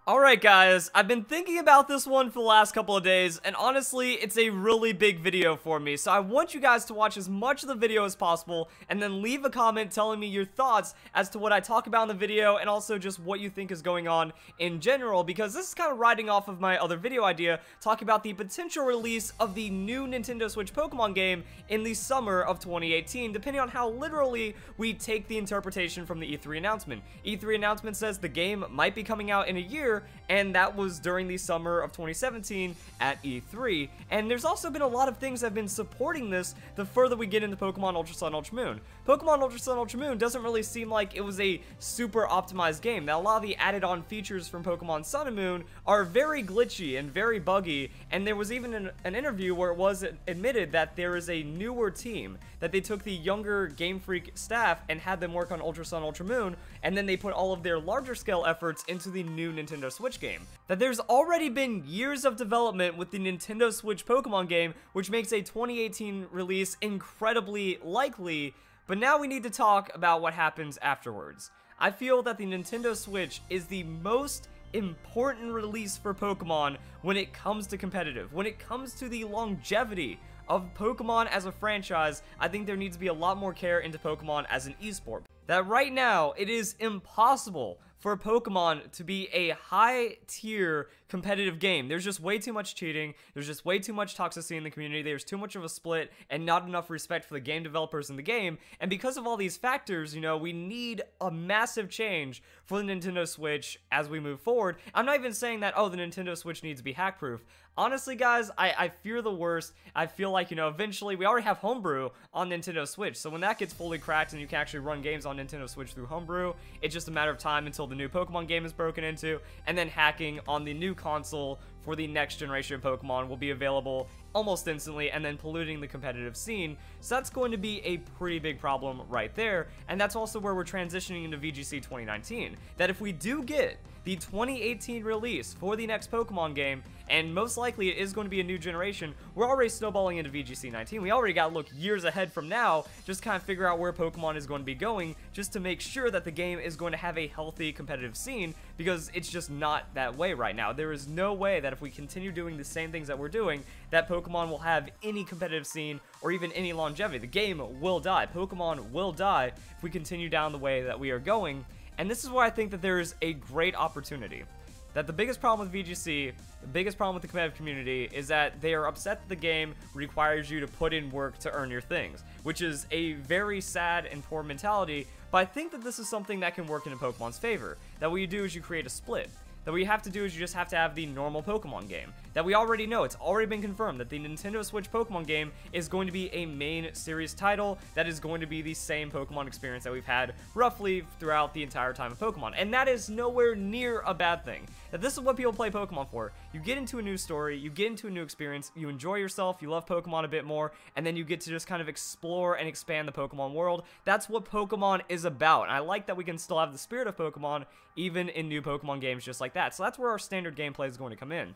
Alright guys, I've been thinking about this one for the last couple of days, and honestly, it's a really big video for me, so I want you guys to watch as much of the video as possible, and then leave a comment telling me your thoughts as to what I talk about in the video, and also just what you think is going on in general, because this is kind of riding off of my other video idea, talking about the potential release of the new Nintendo Switch Pokemon game in the summer of 2018, depending on how literally we take the interpretation from the E3 announcement. E3 announcement says the game might be coming out in a year, and that was during the summer of 2017 at E3. And there's also been a lot of things that have been supporting this the further we get into Pokemon Ultra Sun, Ultra Moon. Pokemon Ultra Sun, Ultra Moon doesn't really seem like it was a super optimized game. Now, a lot of the added on features from Pokemon Sun and Moon are very glitchy and very buggy, and there was even an interview where it was admitted that there is a newer team, that they took the younger Game Freak staff and had them work on Ultra Sun, Ultra Moon, and then they put all of their larger scale efforts into the new Nintendo Switch game. That there's already been years of development with the Nintendo Switch Pokemon game, which makes a 2018 release incredibly likely, but now we need to talk about what happens afterwards. I feel that the Nintendo Switch is the most important release for Pokemon when it comes to competitive. When it comes to the longevity of Pokemon as a franchise, I think there needs to be a lot more care into Pokemon as an esport. That right now, it is impossible for Pokemon to be a high-tier competitive game. There's just way too much cheating, there's just way too much toxicity in the community, there's too much of a split, and not enough respect for the game developers in the game, and because of all these factors, you know, we need a massive change for the Nintendo Switch as we move forward. I'm not even saying that, oh, the Nintendo Switch needs to be hack-proof. Honestly, guys, I fear the worst. I feel like, you know, eventually, we already have Homebrew on Nintendo Switch, so when that gets fully cracked and you can actually run games on Nintendo Switch through Homebrew, it's just a matter of time until the new Pokemon game is broken into, and then hacking on the new console for the next generation of Pokemon will be available almost instantly, and then polluting the competitive scene. So that's going to be a pretty big problem right there, and that's also where we're transitioning into VGC 2019. That if we do get the 2018 release for the next Pokemon game, and most likely it is going to be a new generation, we're already snowballing into VGC 19. We already got to look years ahead from now, just kind of figure out where Pokemon is going to be going, just to make sure that the game is going to have a healthy competitive scene, because it's just not that way right now. There is no way that if we continue doing the same things that we're doing, that Pokemon will have any competitive scene or even any longevity. The game will die. Pokemon will die if we continue down the way that we are going, and this is where I think that there is a great opportunity. That the biggest problem with VGC, the biggest problem with the competitive community, is that they are upset that the game requires you to put in work to earn your things, which is a very sad and poor mentality, but I think that this is something that can work in Pokemon's favor. That what you do is you create a split. That what you have to do is you just have to have the normal Pokemon game. That we already know, it's already been confirmed that the Nintendo Switch Pokemon game is going to be a main series title that is going to be the same Pokemon experience that we've had roughly throughout the entire time of Pokemon. And that is nowhere near a bad thing. That this is what people play Pokemon for. You get into a new story, you get into a new experience, you enjoy yourself, you love Pokemon a bit more, and then you get to just kind of explore and expand the Pokemon world. That's what Pokemon is about. And I like that we can still have the spirit of Pokemon even in new Pokemon games just like that. So that's where our standard gameplay is going to come in.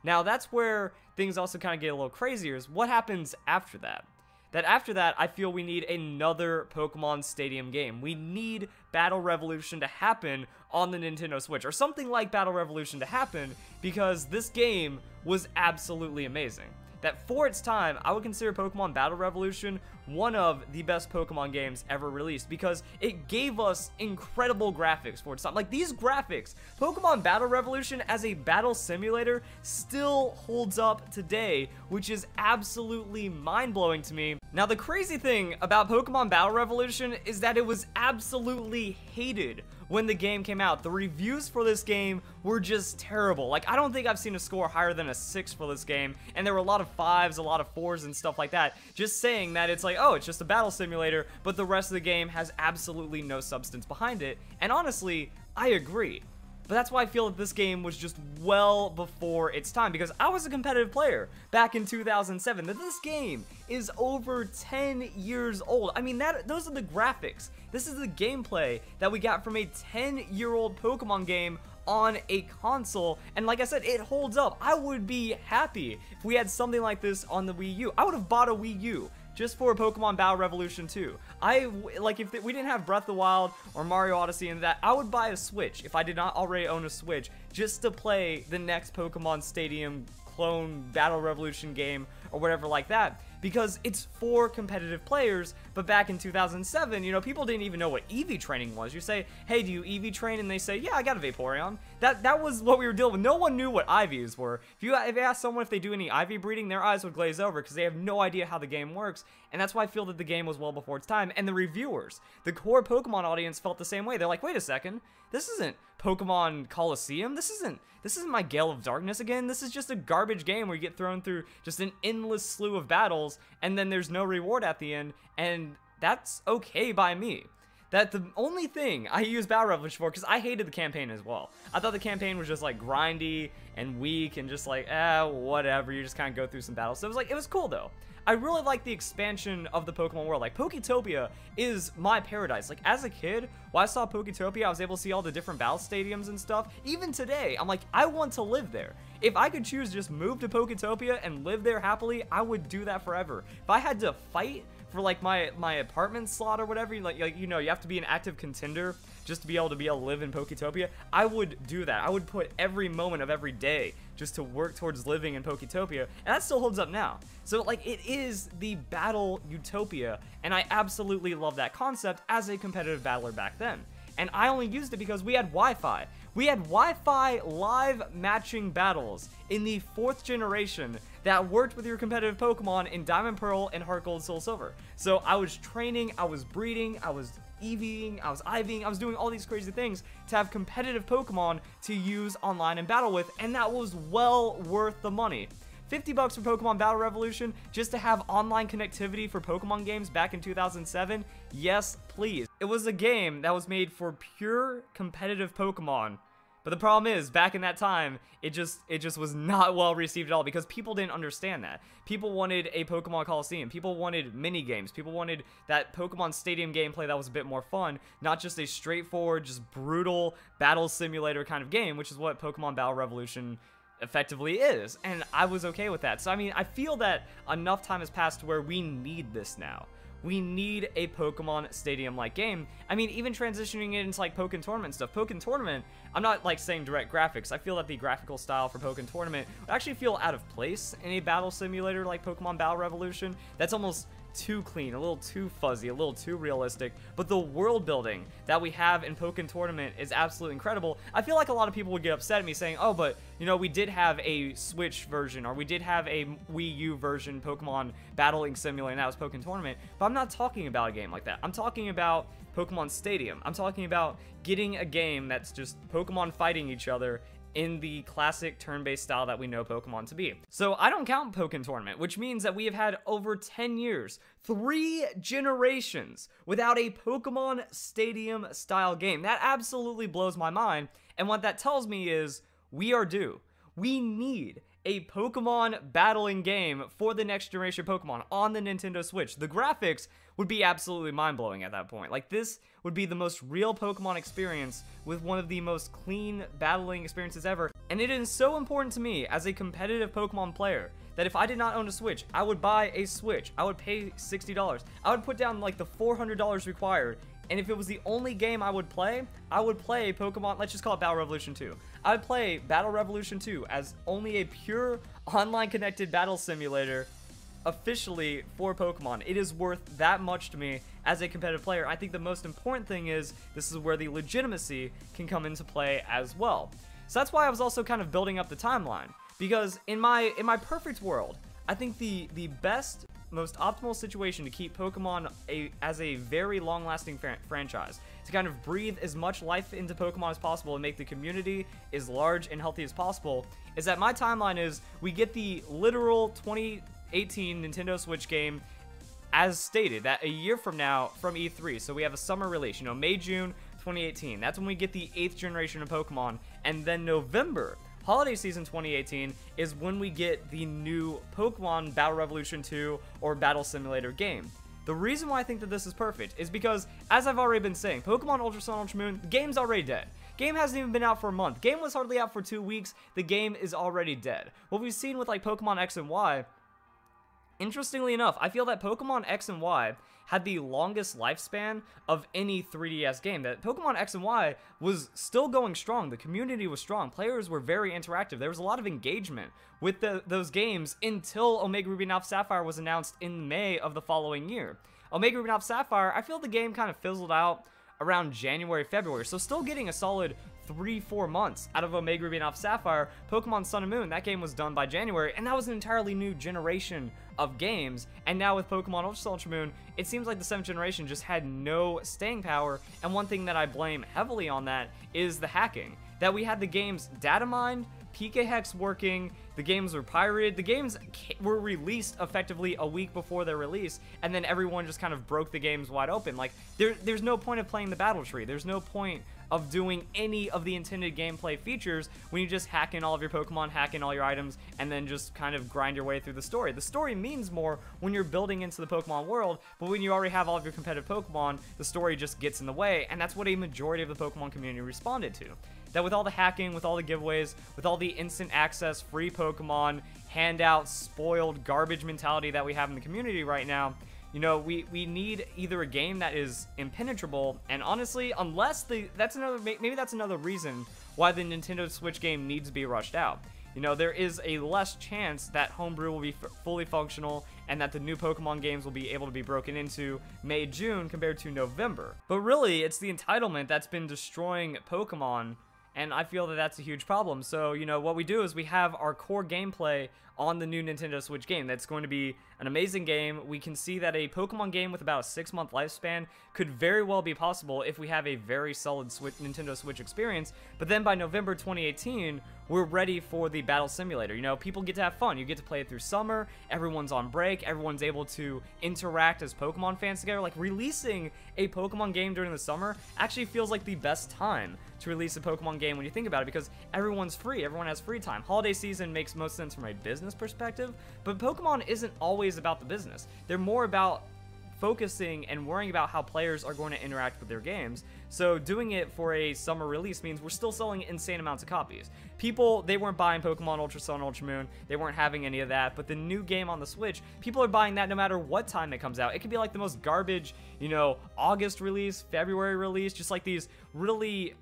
Now, that's where things also kind of get a little crazier, is what happens after that. That after that, I feel we need another Pokemon Stadium game. We need Battle Revolution to happen on the Nintendo Switch, or something like Battle Revolution to happen, because this game was absolutely amazing. That for its time, I would consider Pokemon Battle Revolution one of the best Pokemon games ever released, because it gave us incredible graphics for its time. Like, these graphics, Pokemon Battle Revolution as a battle simulator still holds up today, which is absolutely mind-blowing to me. Now, the crazy thing about Pokemon Battle Revolution is that it was absolutely hated when the game came out. The reviews for this game were just terrible. Like, I don't think I've seen a score higher than a 6 for this game, and there were a lot of 5s, a lot of 4s, and stuff like that, just saying that it's like, oh, it's just a battle simulator, but the rest of the game has absolutely no substance behind it. And honestly, I agree. But that's why I feel that this game was just well before its time, because I was a competitive player back in 2007. That this game is over 10 years old. I mean, those are the graphics. This is the gameplay that we got from a 10-year-old Pokemon game on a console, and like I said, it holds up. I would be happy if we had something like this on the Wii U. I would have bought a Wii U just for Pokemon Battle Revolution 2. If we didn't have Breath of the Wild or Mario Odyssey and that, I would buy a Switch if I did not already own a Switch just to play the next Pokemon Stadium clone Battle Revolution game or whatever like that, because it's for competitive players. But back in 2007, you know, people didn't even know what EV training was. You say, hey, do you EV train? And they say, yeah, I got a Vaporeon. That was what we were dealing with. No one knew what IVs were. If you ask someone if they do any IV breeding, their eyes would glaze over because they have no idea how the game works. And that's why I feel that the game was well before its time. And the reviewers, the core Pokemon audience, felt the same way. They're like, wait a second, this isn't Pokemon Colosseum. This isn't my Gale of Darkness again. This is just a garbage game where you get thrown through just an endless slew of battles, and then there's no reward at the end, and that's okay by me. That the only thing I use Battle Revolution for, because I hated the campaign as well. I thought the campaign was just like grindy and weak and just like, whatever, you just kind of go through some battles. So it was cool though. I really like the expansion of the Pokemon world. Like, Poketopia is my paradise. Like, as a kid, when I saw Poketopia, I was able to see all the different battle stadiums and stuff. Even today, I'm like, I want to live there. If I could choose to just move to Poketopia and live there happily, I would do that forever. If I had to fight for like my apartment slot or whatever, like you know, you have to be an active contender just to be able to live in Poketopia, I would do that. I would put every moment of every day just to work towards living in Poketopia, and that still holds up now. So like, it is the battle utopia, and I absolutely love that concept as a competitive battler back then. And I only used it because we had Wi-Fi. We had Wi-Fi live matching battles in the 4th generation that worked with your competitive Pokemon in Diamond Pearl and Heart Gold Soul Silver. So I was training, I was breeding, I was EVing, I was IVing, I was doing all these crazy things to have competitive Pokemon to use online and battle with, and that was well worth the money. $50 for Pokemon Battle Revolution just to have online connectivity for Pokemon games back in 2007? Yes, please. It was a game that was made for pure competitive Pokemon. But the problem is, back in that time, it just was not well received at all because people didn't understand that. People wanted a Pokemon Colosseum. People wanted mini games. People wanted that Pokemon Stadium gameplay that was a bit more fun, not just a straightforward, just brutal battle simulator kind of game, which is what Pokemon Battle Revolution effectively is. And I was okay with that. So I mean, I feel that enough time has passed to where we need this now. We need a Pokemon Stadium-like game. I mean, even transitioning it into like Pokkén Tournament stuff. Pokkén Tournament, I'm not like saying direct graphics. I feel that the graphical style for Pokkén Tournament would actually feel out of place in a battle simulator like Pokemon Battle Revolution. That's almost too clean, a little too fuzzy, a little too realistic, but the world building that we have in Pokkén Tournament is absolutely incredible. I feel like a lot of people would get upset at me saying, oh, but, you know, we did have a Switch version, or we did have a Wii U version Pokemon Battling Simulator, and that was Pokkén Tournament, but I'm not talking about a game like that. I'm talking about Pokemon Stadium. I'm talking about getting a game that's just Pokemon fighting each other in the classic turn-based style that we know Pokemon to be. So I don't count Pokkén Tournament, which means that we have had over 10 years, 3 generations, without a Pokemon Stadium style game. That absolutely blows my mind, and what that tells me is we are due. We need a Pokemon battling game for the next generation of Pokemon on the Nintendo Switch. The graphics would be absolutely mind-blowing at that point. Like, this would be the most real Pokemon experience with one of the most clean battling experiences ever. And it is so important to me as a competitive Pokemon player that if I did not own a Switch, I would buy a Switch. I would pay $60. I would put down like the $400 required. And if it was the only game I would play Pokemon, let's just call it Battle Revolution 2. I would play Battle Revolution 2 as only a pure online connected battle simulator officially for Pokemon. It is worth that much to me as a competitive player. I think the most important thing is this is where the legitimacy can come into play as well. So that's why I was also kind of building up the timeline, because in my perfect world, I think the best, most optimal situation to keep Pokemon as a very long-lasting franchise, to kind of breathe as much life into Pokemon as possible and make the community as large and healthy as possible, is that my timeline is we get the literal 2018 Nintendo Switch game as stated, that a year from now from E3. So we have a summer release, you know, May, June 2018. That's when we get the 8th generation of Pokemon, and then November, holiday season 2018, is when we get the new Pokemon Battle Revolution 2 or Battle Simulator game. The reason why I think that this is perfect is because, as I've already been saying, Pokemon Ultra Sun, Ultra Moon, the game's already dead. Game hasn't even been out for a month. Game was hardly out for 2 weeks. The game is already dead. What we've seen with like Pokemon X and Y, interestingly enough, I feel that Pokemon X and Y had the longest lifespan of any 3DS game. That Pokemon X and Y was still going strong. The community was strong. Players were very interactive. There was a lot of engagement with those games until Omega Ruby and Alpha Sapphire was announced in May of the following year. Omega Ruby and Alpha Sapphire, I feel the game kind of fizzled out around January, February, so still getting a solid 3-4 months out of Omega Ruby and Alpha Sapphire. Pokemon Sun and Moon, that game was done by January, and that was an entirely new generation of games. And now with Pokemon Ultra Sun, Ultra Moon, it seems like the 7th generation just had no staying power, and one thing that I blame heavily on that is the hacking. That we had the games data mined, PK Hex working, the games were pirated, the games were released effectively a week before their release, and then everyone just kind of broke the games wide open. Like, there's no point of playing the battle tree, there's no point of doing any of the intended gameplay features when you just hack in all of your Pokemon, hack in all your items, and then just kind of grind your way through the story. The story means more when you're building into the Pokemon world, but when you already have all of your competitive Pokemon, the story just gets in the way, and that's what a majority of the Pokemon community responded to. That with all the hacking, with all the giveaways, with all the instant access, free Pokemon, handout, spoiled, garbage mentality that we have in the community right now, you know, we need either a game that is impenetrable, and honestly, unless maybe that's another reason why the Nintendo Switch game needs to be rushed out. You know, there is a less chance that homebrew will be fully functional and that the new Pokemon games will be able to be broken into May, June compared to November. But really, it's the entitlement that's been destroying Pokemon, and I feel that that's a huge problem. So, you know, what we do is we have our core gameplay on the new Nintendo Switch game. That's going to be an amazing game. We can see that a Pokemon game with about a 6-month lifespan could very well be possible if we have a very solid Nintendo Switch experience. But then by November 2018, we're ready for the battle simulator. You know, people get to have fun. You get to play it through summer. Everyone's on break. Everyone's able to interact as Pokemon fans together. Like, releasing a Pokemon game during the summer actually feels like the best time to release a Pokemon game when you think about it, because everyone's free. Everyone has free time. Holiday season makes most sense from a business perspective, but Pokemon isn't always about the business. They're more about focusing and worrying about how players are going to interact with their games. So doing it for a summer release means we're still selling insane amounts of copies. People, they weren't buying Pokemon Ultra Sun, Ultra Moon, they weren't having any of that, but the new game on the Switch, people are buying that no matter what time it comes out. It could be like the most garbage, you know, August release, February release, just like these really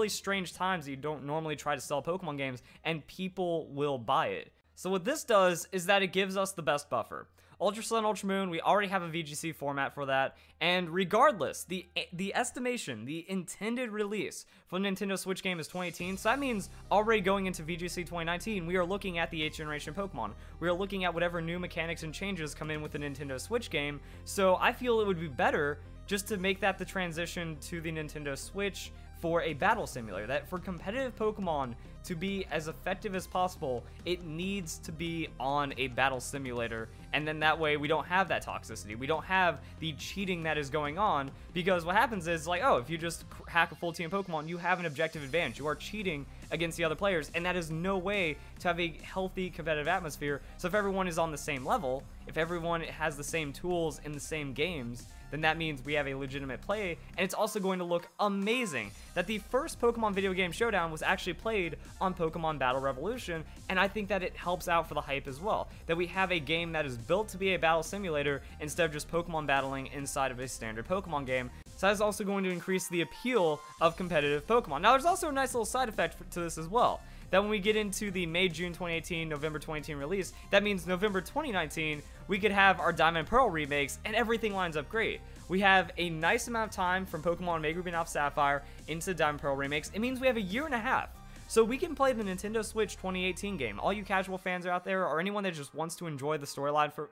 strange times that you don't normally try to sell Pokemon games, and people will buy it. So what this does is that it gives us the best buffer. Ultra Sun, Ultra Moon, we already have a VGC format for that, and regardless, the estimation, the intended release for the Nintendo Switch game is 2018, so that means already going into VGC 2019, we are looking at the 8th generation Pokemon. We are looking at whatever new mechanics and changes come in with the Nintendo Switch game, so I feel it would be better just to make that the transition to the Nintendo Switch for a battle simulator. That for competitive Pokemon to be as effective as possible, it needs to be on a battle simulator, and then that way we don't have that toxicity, we don't have the cheating that is going on, because what happens is, like, oh, if you just hack a full team of Pokemon, you have an objective advantage, you are cheating against the other players, and that is no way to have a healthy competitive atmosphere. So if everyone is on the same level, if everyone has the same tools in the same games, then that means we have a legitimate play, and it's also going to look amazing. That the first Pokemon video game showdown was actually played on Pokemon Battle Revolution, and I think that it helps out for the hype as well. That we have a game that is built to be a battle simulator instead of just Pokemon battling inside of a standard Pokemon game. So that's also going to increase the appeal of competitive Pokemon. Now, there's also a nice little side effect to this as well. That when we get into the May, June 2018, November 2018 release, that means November 2019, we could have our Diamond and Pearl remakes, and everything lines up great. We have a nice amount of time from Pokemon Omega Ruby and Alpha Sapphire into Diamond and Pearl remakes. It means we have a year and a half. So we can play the Nintendo Switch 2018 game. All you casual fans out there, or anyone that just wants to enjoy the storyline for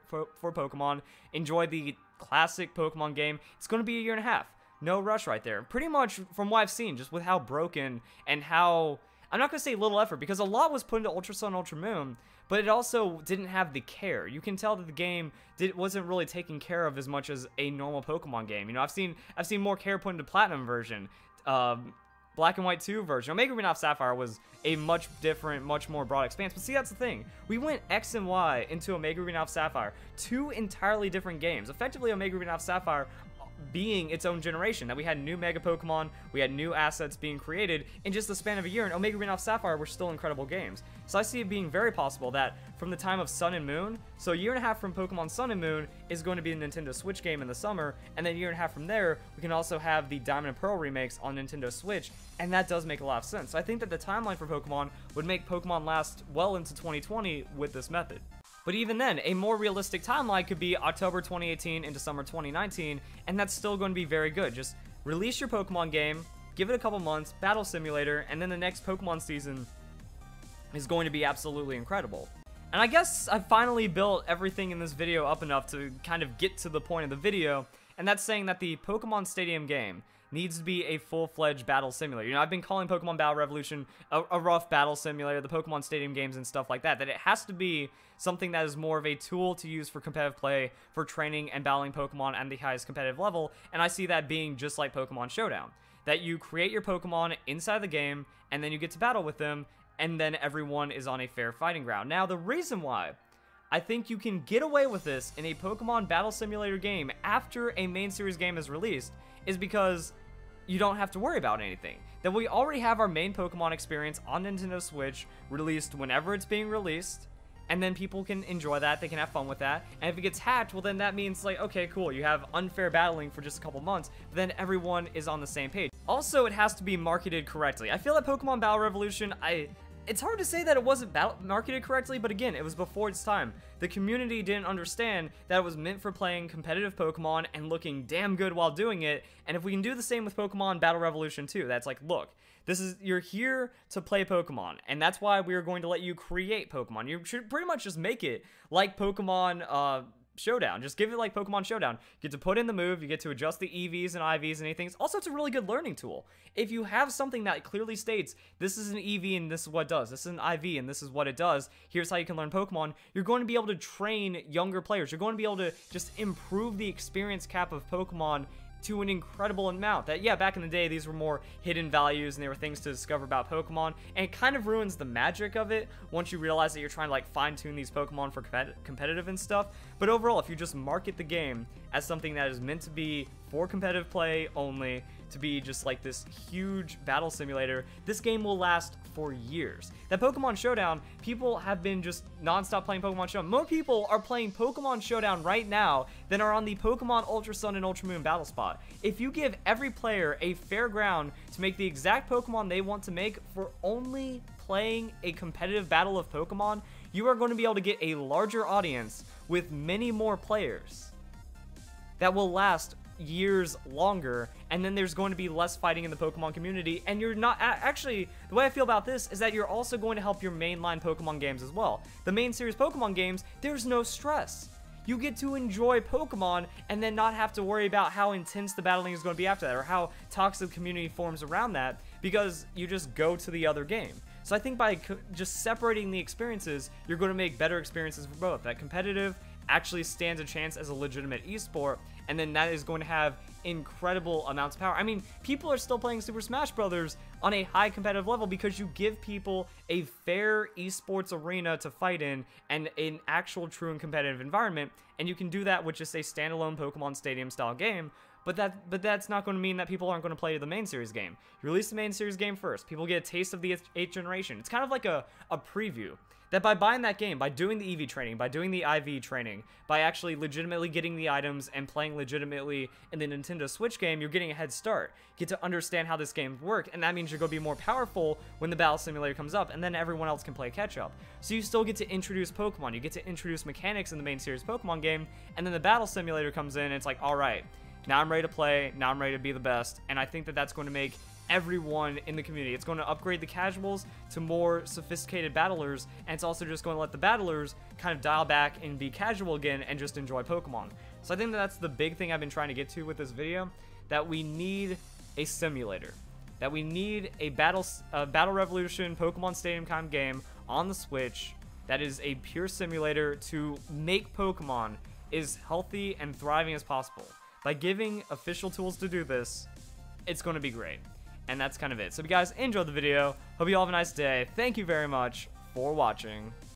Pokemon, enjoy the classic Pokemon game, it's going to be a year and a half. No rush right there. Pretty much from what I've seen, just with how broken and how, I'm not going to say little effort, because a lot was put into Ultra Sun, Ultra Moon, but it also didn't have the care. You can tell that the game wasn't really taken care of as much as a normal Pokemon game. You know, I've seen more care put into Platinum version, Black and White 2 version. Omega Ruby and Alpha Sapphire was a much different, much more broad expanse. But see, that's the thing. We went X and Y into Omega Ruby and Alpha Sapphire, two entirely different games. Effectively, Omega Ruby and Alpha Sapphire being its own generation, that we had new Mega Pokemon, we had new assets being created in just the span of a year, and Omega Green Alpha Sapphire were still incredible games. So I see it being very possible that from the time of Sun and Moon, so a year and a half from Pokemon Sun and Moon is going to be the Nintendo Switch game in the summer, and then a year and a half from there, we can also have the Diamond and Pearl remakes on Nintendo Switch, and that does make a lot of sense. So I think that the timeline for Pokemon would make Pokemon last well into 2020 with this method. But even then, a more realistic timeline could be October 2018 into summer 2019, and that's still going to be very good. Just release your Pokemon game, give it a couple months, battle simulator, and then the next Pokemon season is going to be absolutely incredible. And I guess I finally built everything in this video up enough to kind of get to the point of the video, and that's saying that the Pokemon Stadium game needs to be a full-fledged battle simulator. You know, I've been calling Pokemon Battle Revolution a rough battle simulator, the Pokemon Stadium games and stuff like that, that it has to be something that is more of a tool to use for competitive play, for training and battling Pokemon at the highest competitive level, and I see that being just like Pokemon Showdown. That you create your Pokemon inside the game, and then you get to battle with them, and then everyone is on a fair fighting ground. Now, the reason why I think you can get away with this in a Pokemon Battle Simulator game after a main series game is released is because you don't have to worry about anything. That we already have our main Pokemon experience on Nintendo Switch released whenever it's being released, and then people can enjoy that, they can have fun with that, and if it gets hacked, well then that means like, okay, cool, you have unfair battling for just a couple months, but then everyone is on the same page. Also, it has to be marketed correctly. I feel like Pokemon Battle Revolution, it's hard to say that it wasn't marketed correctly, but again, it was before its time. The community didn't understand that it was meant for playing competitive Pokemon and looking damn good while doing it, and if we can do the same with Pokemon Battle Revolution 2, that's like, look, you're here to play Pokemon, and that's why we're going to let you create Pokemon. You should pretty much just make it like Pokemon, Showdown. Just give it like Pokemon Showdown. You get to put in the move, you get to adjust the EVs and IVs and anything. Also, it's a really good learning tool. If you have something that clearly states, this is an EV and this is what it does, this is an IV and this is what it does, here's how you can learn Pokemon, you're going to be able to train younger players. You're going to be able to just improve the experience cap of Pokemon to an incredible amount. That, yeah, back in the day, these were more hidden values and they were things to discover about Pokemon, and it kind of ruins the magic of it once you realize that you're trying to like fine-tune these Pokemon for competitive and stuff. But overall, if you just market the game as something that is meant to be for competitive play only, to be just like this huge battle simulator, this game will last for years. That Pokemon Showdown, people have been just non-stop playing Pokemon Showdown. More people are playing Pokemon Showdown right now than are on the Pokemon Ultra Sun and Ultra Moon battle spot. If you give every player a fair ground to make the exact Pokemon they want to make for only playing a competitive battle of Pokemon, you are going to be able to get a larger audience with many more players that will last years longer, and then there's going to be less fighting in the Pokemon community, and you're not actually, the way I feel about this is that you're also going to help your mainline Pokemon games as well. The main series Pokemon games, there's no stress. You get to enjoy Pokemon and then not have to worry about how intense the battling is going to be after that, or how toxic community forms around that, because you just go to the other game. So I think by just separating the experiences, you're going to make better experiences for both. That competitive actually stands a chance as a legitimate esport, and then that is going to have incredible amounts of power. I mean, people are still playing Super Smash Brothers on a high competitive level because you give people a fair esports arena to fight in and an actual true and competitive environment, and you can do that with just a standalone Pokemon Stadium style game. But that's not going to mean that people aren't going to play the main series game. You release the main series game first. People get a taste of the 8th generation. It's kind of like a preview. That by buying that game, by doing the EV training, by doing the IV training, by actually legitimately getting the items and playing legitimately in the Nintendo Switch game, you're getting a head start. You get to understand how this game works, and that means you're going to be more powerful when the Battle Simulator comes up, and then everyone else can play catch-up. So you still get to introduce Pokemon, you get to introduce mechanics in the main series Pokemon game, and then the Battle Simulator comes in, and it's like, alright, now I'm ready to play, now I'm ready to be the best, and I think that that's going to make everyone in the community. It's going to upgrade the casuals to more sophisticated battlers, and it's also just going to let the battlers kind of dial back and be casual again and just enjoy Pokemon. So I think that that's the big thing I've been trying to get to with this video, that we need a simulator. That we need a Battle Revolution Pokemon Stadium kind of game on the Switch that is a pure simulator to make Pokemon as healthy and thriving as possible. By giving official tools to do this, it's going to be great. And that's kind of it. So if you guys enjoyed the video, hope you all have a nice day. Thank you very much for watching.